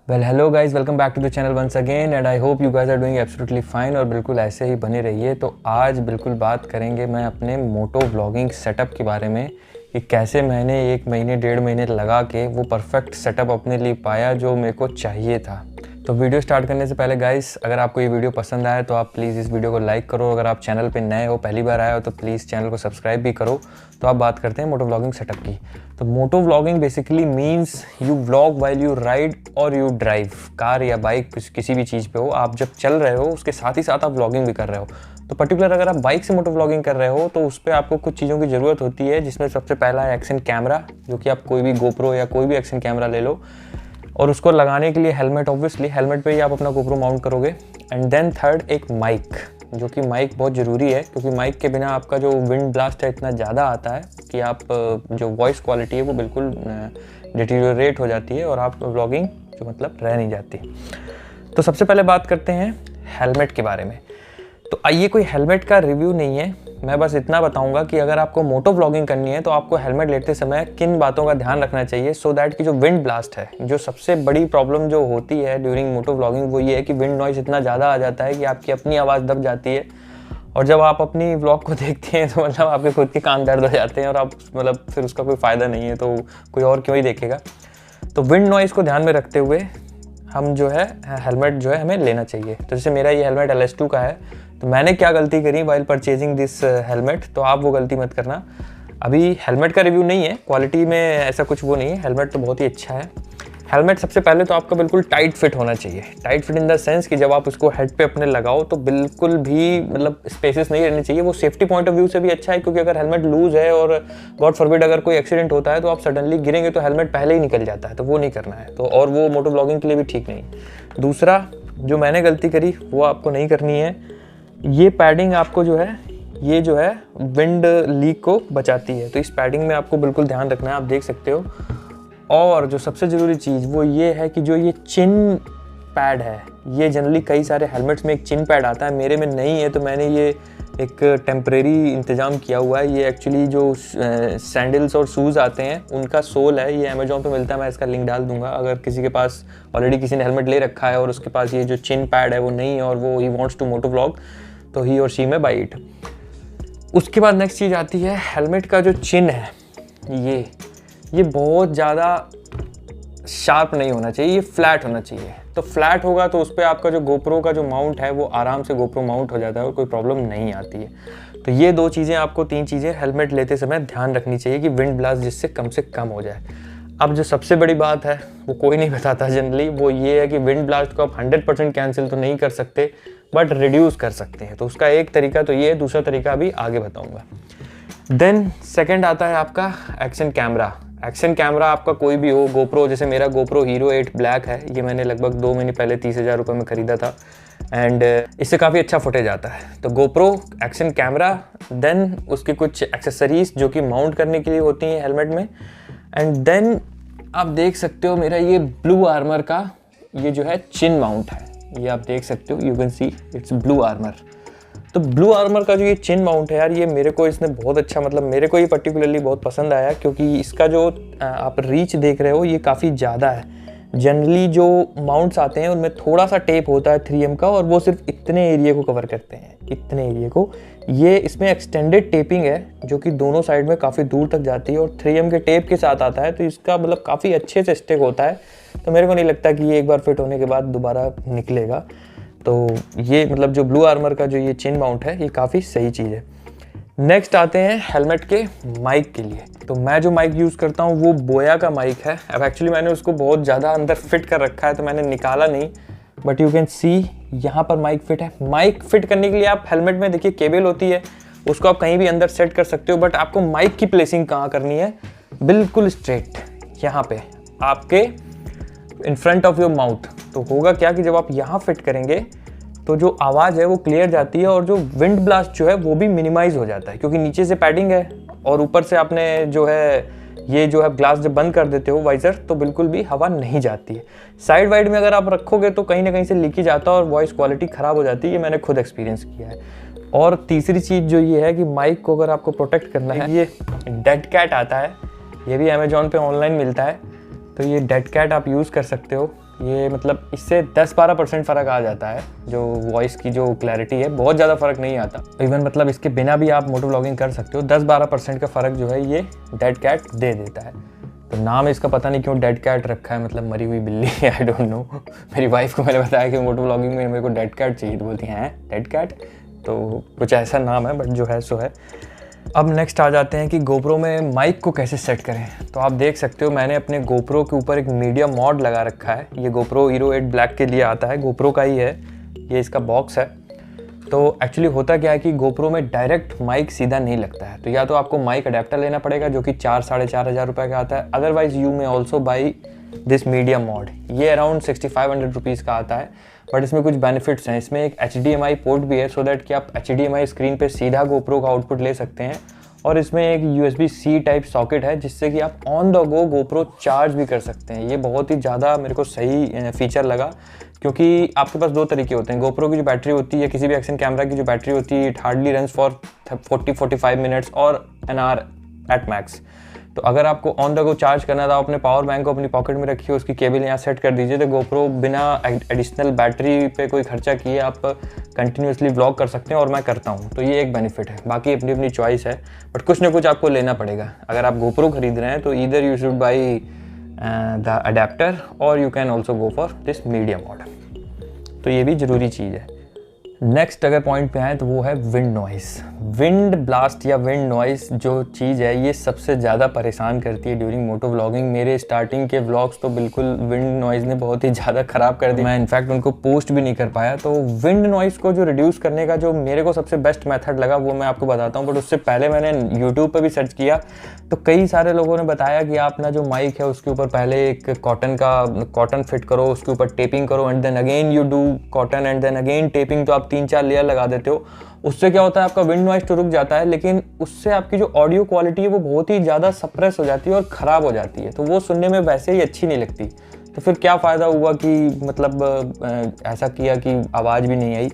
Well hello guys, welcome back to the channel once again and I hope you guys are doing absolutely fine और बिल्कुल ऐसे ही बने रहिए। तो आज बिल्कुल बात करेंगे मैं अपने मोटो व्लॉगिंग सेटअप के बारे में कि कैसे मैंने 1 महीने 1.5 महीने लगा के वो परफेक्ट सेटअप अपने लिए पाया जो मेरे को चाहिए था। तो वीडियो स्टार्ट करने से पहले गाइस, अगर आपको ये वीडियो पसंद आए तो आप प्लीज़ इस वीडियो को लाइक करो। अगर आप चैनल पे नए हो, पहली बार आए हो, तो प्लीज़ चैनल को सब्सक्राइब भी करो। तो आप बात करते हैं मोटो व्लॉगिंग सेटअप की। तो moto vlogging basically means you vlog while you ride और यू ड्राइव, कार या बाइक किसी भी चीज़ पे हो, आप जब चल रहे हो उसके साथ ही साथ आप व्लॉगिंग भी कर रहे हो। तो पर्टिकुलर अगर आप बाइक से मोटो व्लॉगिंग कर रहे हो तो उस पर आपको कुछ चीज़ों की ज़रूरत होती है, जिसमें सबसे पहला है एक्शन कैमरा, जो कि आप कोई भी गोप्रो या कोई भी एक्शन कैमरा ले लो, और उसको लगाने के लिए हेलमेट, ऑब्वियसली हेलमेट पे ही आप अपना गोप्रो माउंट करोगे। एंड देन थर्ड एक माइक, जो कि माइक बहुत ज़रूरी है क्योंकि माइक के बिना आपका जो विंड ब्लास्ट है इतना ज़्यादा आता है कि आप जो वॉइस क्वालिटी है वो बिल्कुल डिटीरियोरेट हो जाती है और आप व्लॉगिंग जो मतलब रह नहीं जाती। तो सबसे पहले बात करते हैं हेलमेट के बारे में। तो आइए, कोई हेलमेट का रिव्यू नहीं है, मैं बस इतना बताऊंगा कि अगर आपको मोटो व्लॉगिंग करनी है तो आपको हेलमेट लेते समय किन बातों का ध्यान रखना चाहिए सो दैट कि जो विंड ब्लास्ट है, जो सबसे बड़ी प्रॉब्लम जो होती है ड्यूरिंग मोटो व्लॉगिंग, वो ये है कि विंड नॉइज़ इतना ज़्यादा आ जाता है कि आपकी अपनी आवाज़ दब जाती है और जब आप अपनी व्लॉग को देखते हैं तो मतलब आपके खुद के कान दर्द हो जाते हैं और आप मतलब फिर उसका कोई फ़ायदा नहीं है, तो कोई और क्यों ही देखेगा। तो विंड नॉइज़ को ध्यान में रखते हुए हम जो है हेलमेट जो है हमें लेना चाहिए। तो जैसे मेरा ये हेलमेट LS2 का है, तो मैंने क्या गलती करी वाइल परचेजिंग दिस हेलमेट, तो आप वो गलती मत करना। अभी हेलमेट का रिव्यू नहीं है, क्वालिटी में ऐसा कुछ वो नहीं है, हेलमेट तो बहुत ही अच्छा है। हेलमेट सबसे पहले तो आपका बिल्कुल टाइट फिट होना चाहिए। Tight fit in the sense कि जब आप उसको हेड पे अपने लगाओ तो बिल्कुल भी मतलब स्पेसेस नहीं रहने चाहिए। वो सेफ्टी पॉइंट ऑफ व्यू से भी अच्छा है क्योंकि अगर हेलमेट लूज है और गॉड फॉरबिड अगर कोई एक्सीडेंट होता है तो आप सडनली गिरेंगे तो हेलमेट पहले ही निकल जाता है, तो वो नहीं करना है। तो और वो मोटो व्लॉगिंग के लिए भी ठीक नहीं। दूसरा जो मैंने गलती करी वो आपको नहीं करनी है, ये पैडिंग आपको जो है ये जो है विंड लीक को बचाती है, तो इस पैडिंग में आपको बिल्कुल ध्यान रखना है, आप देख सकते हो। और जो सबसे ज़रूरी चीज़ वो ये है कि जो ये चिन पैड है, ये जनरली कई सारे हेलमेट्स में एक चिन पैड आता है, मेरे में नहीं है, तो मैंने ये एक टेम्परेरी इंतज़ाम किया हुआ है। ये एक्चुअली जो सैंडल्स और शूज़ आते हैं उनका सोल है, ये अमेजोन पे मिलता है, मैं इसका लिंक डाल दूंगा। अगर किसी के पास ऑलरेडी किसी ने हेलमेट ले रखा है और उसके पास ये जो चिन पैड है वो नहीं है और वो he wants to moto vlog, तो ही और शी में बाई इट। उसके बाद नेक्स्ट चीज़ आती है हेलमेट का जो चिन है, ये बहुत ज़्यादा शार्प नहीं होना चाहिए, ये फ्लैट होना चाहिए। तो फ्लैट होगा तो उस पर आपका जो गोप्रो का जो माउंट है वो आराम से गोप्रो माउंट हो जाता है और कोई प्रॉब्लम नहीं आती है। तो ये 2 चीज़ें आपको 3 चीज़ें हेलमेट लेते समय ध्यान रखनी चाहिए कि विंड ब्लास्ट जिससे कम से कम हो जाए। अब जो सबसे बड़ी बात है वो कोई नहीं बताता जनरली, वो ये है कि विंड ब्लास्ट को आप 100% कैंसिल तो नहीं कर सकते बट रिड्यूस कर सकते हैं। तो उसका एक तरीका तो ये है, दूसरा तरीका अभी आगे बताऊँगा। देन सेकेंड आता है आपका एक्शन कैमरा। एक्शन कैमरा आपका कोई भी हो, गोप्रो, जैसे मेरा गोप्रो हीरो 8 ब्लैक है, ये मैंने लगभग 2 महीने पहले 30,000 रुपये में ख़रीदा था एंड इससे काफ़ी अच्छा फुटेज आता है। तो गोप्रो, एक्शन कैमरा, देन उसकी कुछ एक्सेसरीज जो कि माउंट करने के लिए होती हैं हेलमेट में, एंड देन आप देख सकते हो मेरा ये ब्लू आर्मर का ये जो है चिन माउंट है, ये आप देख सकते हो, you can see it's blue armour. तो ब्लू आर्मर का जो ये चिन माउंट है यार, ये मेरे को इसने बहुत अच्छा, मतलब मेरे को ये पर्टिकुलरली बहुत पसंद आया क्योंकि इसका जो आप रीच देख रहे हो ये काफ़ी ज़्यादा है। जनरली जो माउंट्स आते हैं उनमें थोड़ा सा टेप होता है 3M का और वो सिर्फ इतने एरिया को कवर करते हैं, इतने एरिया को। ये इसमें एक्सटेंडेड टेपिंग है जो कि दोनों साइड में काफ़ी दूर तक जाती है और 3M के टेप के साथ आता है, तो इसका मतलब काफ़ी अच्छे से स्टिक होता है। तो मेरे को नहीं लगता कि ये एक बार फिट होने के बाद दोबारा निकलेगा। तो ये मतलब जो ब्लू आर्मर का जो ये चिन माउंट है ये काफ़ी सही चीज़ है। नेक्स्ट आते हैं हेलमेट के माइक के लिए। तो मैं जो माइक यूज़ करता हूँ वो बोया का माइक है। अब एक्चुअली मैंने उसको बहुत ज़्यादा अंदर फिट कर रखा है तो मैंने निकाला नहीं, बट यू कैन सी यहाँ पर माइक फिट है। माइक फिट करने के लिए आप हेलमेट में देखिए केबल होती है, उसको आप कहीं भी अंदर सेट कर सकते हो, बट आपको माइक की प्लेसिंग कहाँ करनी है, बिल्कुल स्ट्रेट यहाँ पे आपके in front of your mouth. तो होगा क्या कि जब आप यहाँ फिट करेंगे तो जो आवाज़ है वो क्लियर जाती है और जो विंड ब्लास्ट जो है वो भी मिनिमाइज हो जाता है क्योंकि नीचे से पैडिंग है और ऊपर से आपने जो है ये जो है ग्लास जब बंद कर देते हो वाइजर, तो बिल्कुल भी हवा नहीं जाती है। साइड वाइड में अगर आप रखोगे तो कहीं ना कहीं से लीकेज आता है और वॉइस क्वालिटी ख़राब हो जाती है, ये मैंने खुद एक्सपीरियंस किया है। और तीसरी चीज़ जो ये है कि माइक को अगर आपको प्रोटेक्ट करना है, ये डेड कैट आता है, ये भी अमेजोन पे ऑनलाइन मिलता है, तो ये डेड कैट आप यूज़ कर सकते हो। ये मतलब इससे 10-12% फ़र्क आ जाता है। जो वॉइस की जो क्लैरिटी है, बहुत ज़्यादा फ़र्क नहीं आता। इवन मतलब इसके बिना भी आप मोटो व्लॉगिंग कर सकते हो। 10-12% का फ़र्क जो है ये डेड कैट दे देता है। तो नाम इसका पता नहीं क्यों डेड कैट रखा है, मतलब मरी हुई बिल्ली है, आई डोंट नो। मेरी वाइफ को मैंने बताया कि मोटो व्लॉगिंग में मेरे को डेड कैट चाहिए, तो बोलती हैं डेड कैट, तो कुछ ऐसा नाम है, बट जो है सो है। अब नेक्स्ट आ जाते हैं कि गोप्रो में माइक को कैसे सेट करें। तो आप देख सकते हो मैंने अपने गोप्रो के ऊपर एक मीडिया मॉड लगा रखा है। ये गोप्रो हीरो 8 ब्लैक के लिए आता है, गोप्रो का ही है, ये इसका बॉक्स है। तो एक्चुअली होता क्या है कि गोप्रो में डायरेक्ट माइक सीधा नहीं लगता है, तो या तो आपको माइक अडेप्टर लेना पड़ेगा जो कि 4-4.5 हज़ार रुपये का आता है। अदरवाइज यू में also by this media mod. ये अराउंड 6500 रुपीज़ का आता है, बट इसमें कुछ बेनिफिट्स हैं। इसमें एक HDMI पोर्ट भी है, सो दैट कि आप HDMI स्क्रीन पे सीधा गोप्रो का आउटपुट ले सकते हैं। और इसमें एक USB-C टाइप सॉकेट है जिससे कि आप on the go GoPro charge भी कर सकते हैं। ये बहुत ही ज़्यादा मेरे को सही फीचर लगा, क्योंकि आपके पास 2 तरीके होते हैं। गोप्रो की जो बैटरी होती है, किसी भी एक्शन कैमरा की जो बैटरी होती है, it hardly runs for 40-45 minutes और एन आवर एट मैक्स। तो अगर आपको ऑन द गो चार्ज करना था, अपने पावर बैंक को अपनी पॉकेट में रखिए, उसकी केबल यहाँ सेट कर दीजिए, तो गोप्रो बिना एडिशनल बैटरी पे कोई खर्चा किए आप कंटिन्यूसली व्लॉग कर सकते हैं, और मैं करता हूँ। तो ये एक बेनिफिट है। बाकी अपनी अपनी चॉइस है, बट कुछ ना कुछ आपको लेना पड़ेगा। अगर आप गोप्रो खरीद रहे हैं तो either you should buy the adapter और you can also go for this media mod. तो ये भी ज़रूरी चीज़ है। नेक्स्ट अगर पॉइंट पे आए तो वो है विंड नॉइस। विंड ब्लास्ट या विंड नॉइस जो चीज़ है, ये सबसे ज़्यादा परेशान करती है ड्यूरिंग मोटो व्लॉगिंग। मेरे स्टार्टिंग के व्लॉग्स तो बिल्कुल विंड नॉइस ने बहुत ही ज़्यादा ख़राब कर दिया। मैं इनफैक्ट उनको पोस्ट भी नहीं कर पाया। तो विंड नॉइस को जो रिड्यूस करने का जो मेरे को सबसे बेस्ट मेथड लगा वो मैं आपको बताता हूँ। बट उससे पहले मैंने यूट्यूब पर भी सर्च किया, तो कई सारे लोगों ने बताया कि आप ना जो माइक है उसके ऊपर पहले एक कॉटन फिट करो, उसके ऊपर टेपिंग करो, and then again you do cotton and then again taping. तो आप 3-4 लेयर लगा देते हो। उससे क्या होता है, आपका विंड नॉइस तो रुक जाता है, लेकिन उससे आपकी जो ऑडियो क्वालिटी है वो बहुत ही ज़्यादा सप्रेस हो जाती है और ख़राब हो जाती है। तो वो सुनने में वैसे ही अच्छी नहीं लगती। तो फिर क्या फ़ायदा हुआ कि मतलब ऐसा किया कि आवाज़ भी नहीं आई।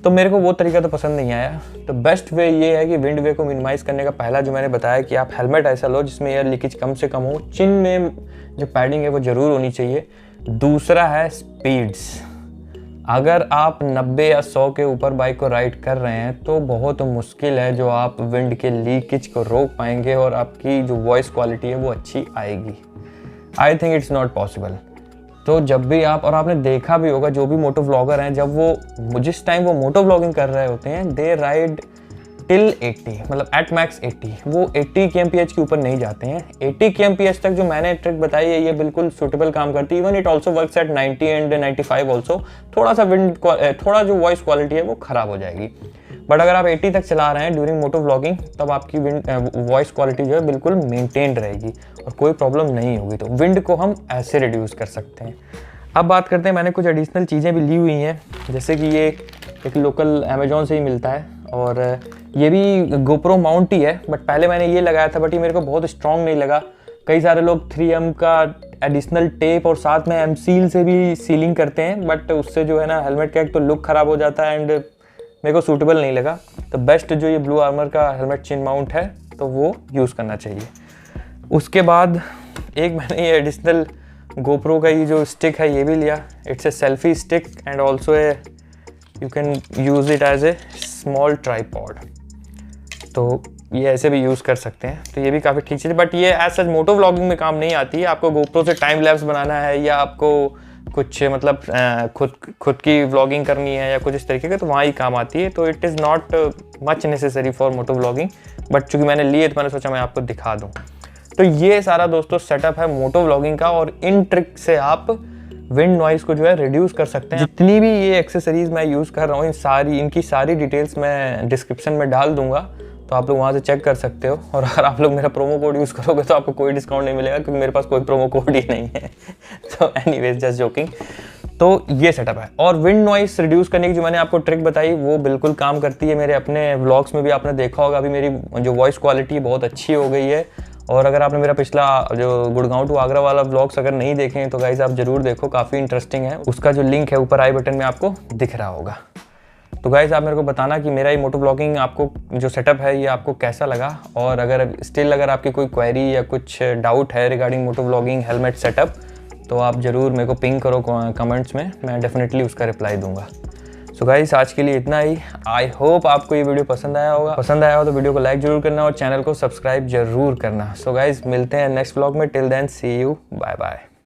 तो मेरे को वो तरीका तो पसंद नहीं आया। तो बेस्ट वे ये है कि विंड वे को मिनिमाइज़ करने का पहला जो मैंने बताया कि आप हेलमेट ऐसा लो जिसमें एयर लीकेज कम से कम हो। चिन में जो पैडिंग है वो ज़रूर होनी चाहिए। दूसरा है स्पीड्स। अगर आप 90 या 100 के ऊपर बाइक को राइड कर रहे हैं तो बहुत मुश्किल है जो आप विंड के लीकेज को रोक पाएंगे और आपकी जो वॉइस क्वालिटी है वो अच्छी आएगी। I think it's not possible. तो जब भी आप, और आपने देखा भी होगा जो भी मोटो व्लॉगर हैं, जब वो जिस टाइम वो मोटो व्लॉगिंग कर रहे होते हैं, दे राइड टिल 80, मतलब एट मैक्स 80। वो 80 kmph के ऊपर नहीं जाते हैं। 80 kmph तक जो मैंने ट्रिक बताई है ये बिल्कुल सूटेबल काम करती है। Even it also works at 90 and 95 also. थोड़ा सा थोड़ा जो वॉइस क्वालिटी है वो ख़राब हो जाएगी। बट अगर आप 80 तक चला रहे हैं ड्यूरिंग मोटो व्लॉगिंग, तब आपकी वॉइस क्वालिटी जो है बिल्कुल मेंटेन रहेगी और कोई प्रॉब्लम नहीं होगी। तो विंड को हम ऐसे रिड्यूस कर सकते हैं। अब बात करते हैं, मैंने कुछ एडिशनल चीज़ें भी ली हुई हैं, जैसे कि ये एक लोकल अमेजोन से ही मिलता है, और ये भी गोप्रो माउंट ही है। बट पहले मैंने ये लगाया था, बट ये मेरे को बहुत स्ट्रॉन्ग नहीं लगा। कई सारे लोग 3M का एडिशनल टेप और साथ में एम सील से भी सीलिंग करते हैं, बट उससे जो है ना हेलमेट का एक तो लुक ख़राब हो जाता है एंड मेरे को सूटेबल नहीं लगा। तो बेस्ट जो ये ब्लू आर्मर का हेलमेट चिन माउंट है तो वो यूज़ करना चाहिए। उसके बाद एक मैंने ये एडिशनल गोप्रो का ये जो स्टिक है ये भी लिया। It's a selfie stick and also you can use it as a small tripod. तो ये ऐसे भी यूज़ कर सकते हैं। तो ये भी काफ़ी ठीक चीज़ है, बट ये एज सच मोटो व्लॉगिंग में काम नहीं आती है। आपको गोप्रो से टाइम लैप्स बनाना है या आपको कुछ मतलब खुद की व्लॉगिंग करनी है या कुछ इस तरीके का, तो वहाँ ही काम आती है। तो it is not much necessary for moto vlogging, but चूँकि मैंने लिए तो मैंने सोचा मैं आपको दिखा दूँ। तो ये सारा दोस्तों सेटअप है मोटो व्लॉगिंग का, और इन ट्रिक से आप विंड नॉइज़ को जो है रिड्यूस कर सकते हैं। जितनी भी ये एक्सेसरीज़ मैं यूज़ कर रहा हूँ इनकी सारी डिटेल्स मैं डिस्क्रिप्शन में डाल दूंगा, तो आप लोग वहाँ से चेक कर सकते हो। और अगर आप लोग मेरा प्रोमो कोड यूज़ करोगे तो आपको कोई डिस्काउंट नहीं मिलेगा, क्योंकि मेरे पास कोई प्रोमो कोड ही नहीं है। तो एनीवेज जस्ट जोकिंग। तो ये सेटअप है। और विंड नॉइस रिड्यूस करने की जो मैंने आपको ट्रिक बताई वो बिल्कुल काम करती है। मेरे अपने व्लॉग्स में भी आपने देखा होगा, अभी मेरी जो वॉइस क्वालिटी बहुत अच्छी हो गई है। और अगर आपने मेरा पिछला जो गुड़गांव टू आगरा वाला व्लॉग्स अगर नहीं देखे हैं तो गाइस आप ज़रूर देखो, काफ़ी इंटरेस्टिंग है। उसका जो लिंक है ऊपर आई बटन में आपको दिख रहा होगा। तो गाइस आप मेरे को बताना कि मेरा ये मोटो व्लॉगिंग आपको जो सेटअप है ये आपको कैसा लगा। और अगर आपकी कोई क्वेरी या कुछ डाउट है regarding moto vlogging helmet setup, तो आप ज़रूर मेरे को पिंग करो कमेंट्स में, मैं डेफिनेटली उसका रिप्लाई दूंगा। सो गाइस आज के लिए इतना ही। आई होप आपको ये वीडियो पसंद आया होगा। पसंद आया हो तो वीडियो को लाइक जरूर करना और चैनल को सब्सक्राइब जरूर करना। सो गाइस मिलते हैं नेक्स्ट व्लॉग में। Till then see you, bye bye.